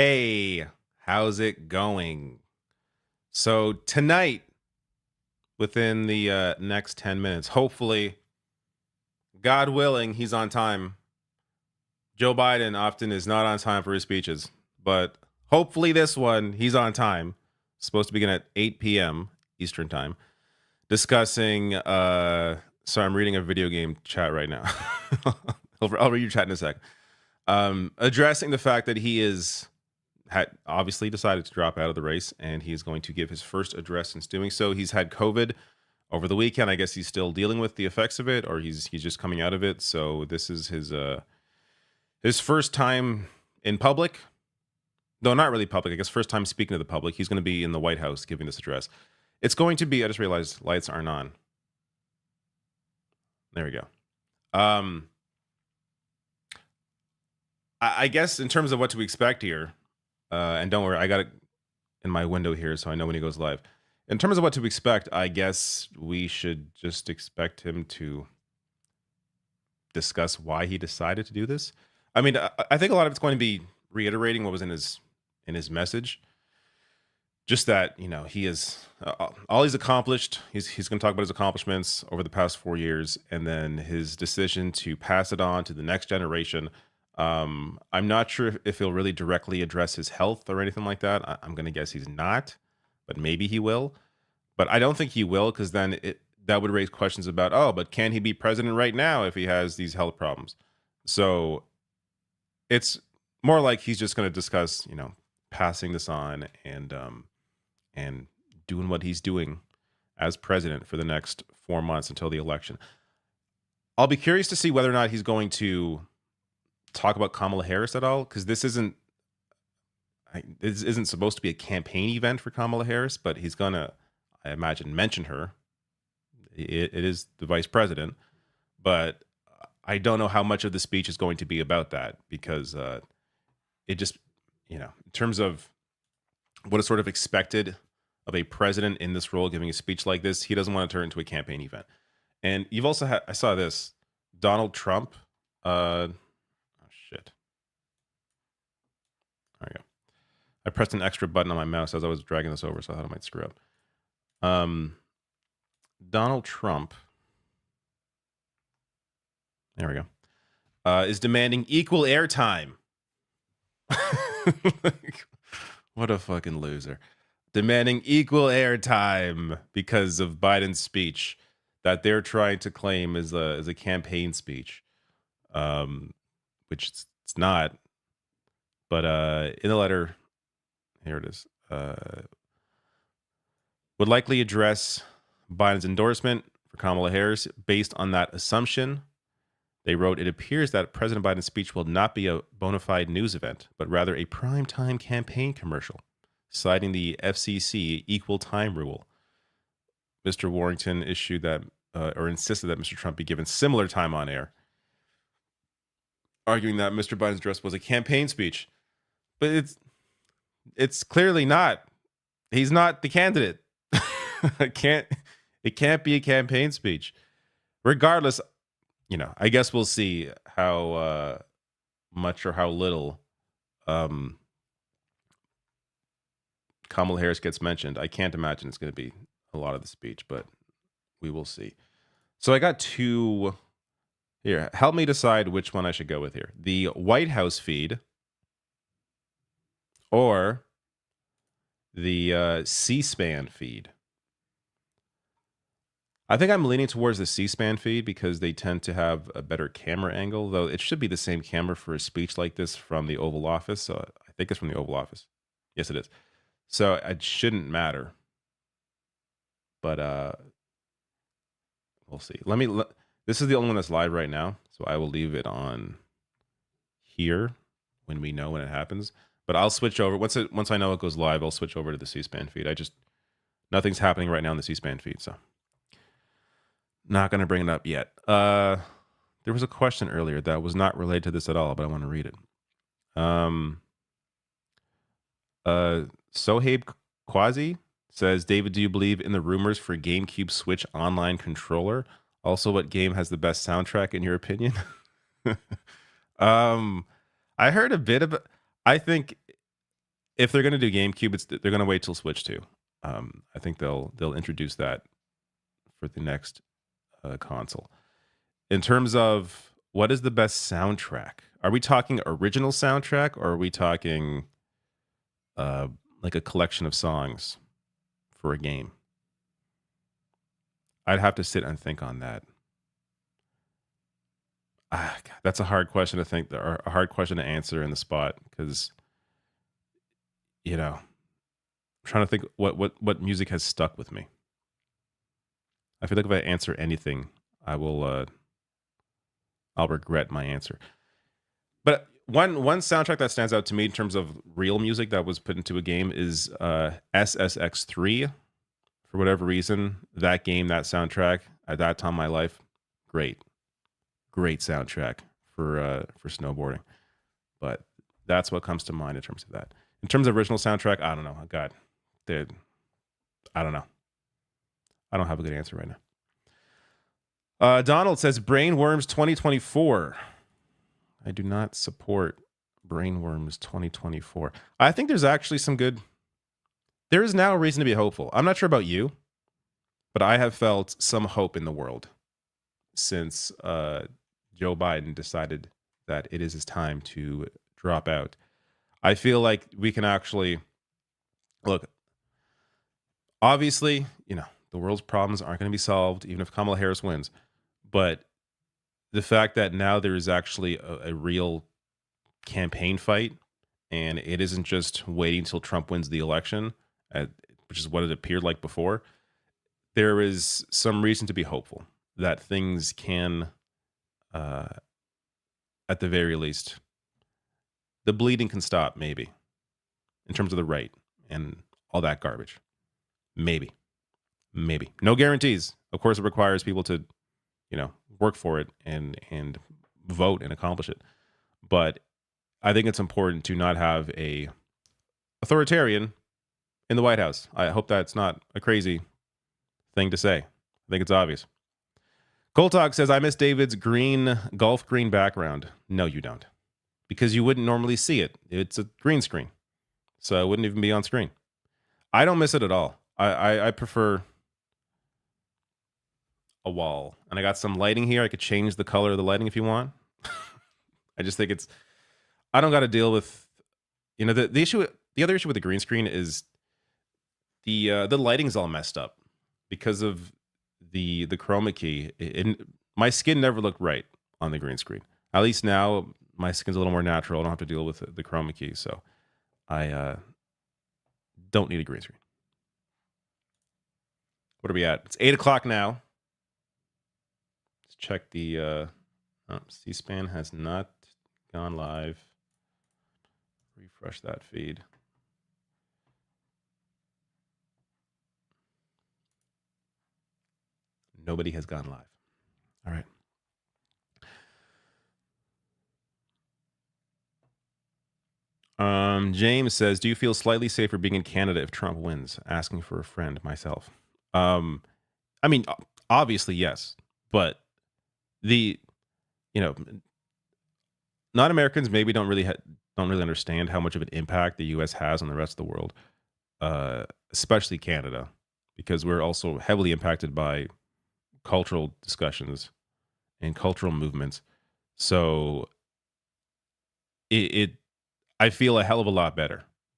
Hey, how's it going? So tonight, within the next 10 minutes, hopefully, God willing, he's on time. Joe Biden often is not on time for his speeches, but hopefully this one, he's on time. Supposed to begin at 8 p.m. Eastern time. Discussing, so I'm reading a video game chat right now. I'll read your chat in a sec. Addressing the fact that he had obviously decided to drop out of the race, and he's going to give his first address since doing so. He's had COVID over the weekend. I guess he's still dealing with the effects of it, or he's just coming out of it. So this is his first time in public. No, not really public. I guess first time speaking to the public. He's going to be in the White House giving this address. It's going to be. I just realized lights aren't on. There we go. I guess in terms of what to expect here, and don't worry, I got it in my window here, so I know when he goes live. In terms of what to expect, I guess we should just expect him to discuss why he decided to do this. I mean, I think a lot of it's going to be reiterating what was in his message. Just that he is all he's accomplished. He's going to talk about his accomplishments over the past 4 years, and then his decision to pass it on to the next generation. I'm not sure if he'll really directly address his health or anything like that. I'm going to guess he's not, but maybe he will. But I don't think he will, because then that would raise questions about, but can he be president right now if he has these health problems? So it's more like he's just going to discuss, passing this on and doing what he's doing as president for the next 4 months until the election. I'll be curious to see whether or not he's going to talk about Kamala Harris at all, because this isn't supposed to be a campaign event for Kamala Harris, but he's gonna, I imagine, mention her. It is the vice president, but I don't know how much of the speech is going to be about that, because it just, in terms of what is sort of expected of a president in this role giving a speech like this, he doesn't want to turn it into a campaign event. And you've also had, I saw this, Donald Trump. Shit. There we go. I pressed an extra button on my mouse as I was dragging this over, so I thought I might screw up. Donald Trump. There we go. Is demanding equal airtime. What a fucking loser. Demanding equal airtime because of Biden's speech that they're trying to claim as a campaign speech. Which it's not. But in the letter, here it is, would likely address Biden's endorsement for Kamala Harris based on that assumption. They wrote, it appears that President Biden's speech will not be a bona fide news event, but rather a primetime campaign commercial, citing the FCC equal time rule. Mr. Warrington issued that, or insisted that Mr. Trump be given similar time on air, arguing that Mr. Biden's address was a campaign speech. But it's clearly not. He's not the candidate. It can't be a campaign speech. Regardless, I guess we'll see how much or how little Kamala Harris gets mentioned. I can't imagine it's going to be a lot of the speech, but we will see. So I got two here. Help me decide which one I should go with here. The White House feed or the C-SPAN feed. I think I'm leaning towards the C-SPAN feed because they tend to have a better camera angle, though it should be the same camera for a speech like this from the Oval Office. So I think it's from the Oval Office. Yes, it is. So it shouldn't matter. But we'll see. This is the only one that's live right now, so I will leave it on here when we know when it happens. But I'll switch over once I know it goes live. I'll switch over to the C-SPAN feed. Nothing's happening right now in the C-SPAN feed, so not going to bring it up yet. There was a question earlier that was not related to this at all, but I want to read it. Sohaib Quasi says, David, do you believe in the rumors for GameCube Switch online controller? Also, what game has the best soundtrack in your opinion? I heard a bit of. I think if they're going to do GameCube, they're going to wait till Switch 2. I think they'll introduce that for the next console. In terms of what is the best soundtrack, are we talking original soundtrack or are we talking uh, like a collection of songs for a game? I'd have to sit and think on that. God, that's a hard question to think, or a hard question to answer in the spot because I'm trying to think what music has stuck with me. I feel like if I answer anything, I'll regret my answer. But one soundtrack that stands out to me in terms of real music that was put into a game is SSX3. For whatever reason, that game, that soundtrack at that time in my life, great soundtrack for snowboarding. But that's what comes to mind in terms of that. In terms of original soundtrack, I don't know. God, I don't know. I don't have a good answer right now. Donald says Brainworms 2024. I do not support Brainworms 2024. I think there's actually some good. There is now a reason to be hopeful. I'm not sure about you, but I have felt some hope in the world since Joe Biden decided that it is his time to drop out. I feel like we can actually look. Obviously, the world's problems aren't going to be solved even if Kamala Harris wins. But the fact that now there is actually a real campaign fight, and it isn't just waiting till Trump wins the election, which is what it appeared like before, there is some reason to be hopeful that things can, at the very least, the bleeding can stop, maybe, in terms of the right and all that garbage. Maybe. No guarantees. Of course, it requires people to, work for it and vote and accomplish it. But I think it's important to not have a authoritarian in the White House. I hope that's not a crazy thing to say. I think it's obvious. Coltog says, I miss David's golf green background. No, you don't. Because you wouldn't normally see it. It's a green screen. So it wouldn't even be on screen. I don't miss it at all. I prefer a wall. And I got some lighting here. I could change the color of the lighting if you want. I just think I don't got to deal with, the issue. The other issue with the green screen is the lighting's all messed up because of the chroma key. My skin never looked right on the green screen. At least now my skin's a little more natural. I don't have to deal with the chroma key. So I don't need a green screen. What are we at? It's 8:00 now. Let's check the C-SPAN has not gone live. Refresh that feed. Nobody has gone live. All right. James says, do you feel slightly safer being in Canada if Trump wins? Asking for a friend, myself. I mean, obviously, yes. But non-Americans maybe don't really understand how much of an impact the U.S. has on the rest of the world, especially Canada, because we're also heavily impacted by cultural discussions and cultural movements. So I feel a hell of a lot better